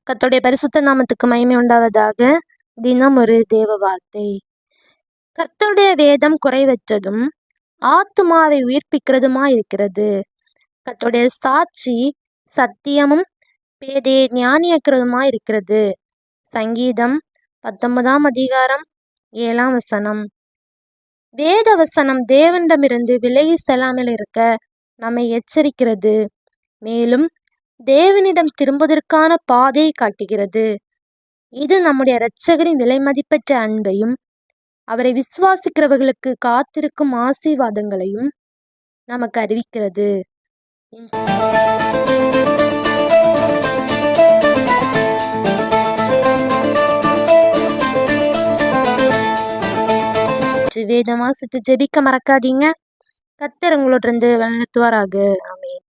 கர்த்தருடைய பரிசுத்த நாமத்துக்கு மகிமை உண்டாவதாக. தினம் ஒரு தேவ வார்த்தை. கர்த்தருடைய வேதம் குறைவற்றதும் ஆத்துமாவை உயிர்ப்பிக்கிறதுமாயிருக்கிறது. கர்த்தருடைய சாட்சி சத்தியமும் பேதையை ஞானியாக்கிறதுமாயிருக்கிறது. சங்கீதம் 19 அதிகாரம் 7 வேத வசனம் தேவனிடமிருந்து விலகி செல்லாமல் இருக்க நம்மை எச்சரிக்கிறது. மேலும் தேவனிடம் திரும்புவதற்கான பாதையை காட்டுகிறது. இது நம்முடைய இரட்சகரின் விலைமதிப்பற்ற அன்பையும் அவரை விசுவாசிக்கிறவர்களுக்கு காத்திருக்கும் ஆசீர்வாதங்களையும் நமக்கு அறிவிக்கிறது. வேதம் வாசித்து ஜெபிக்க மறக்காதீங்க. கர்த்தர் உங்களோட இருந்து வழிநடத்துவாராக. ஆமென்.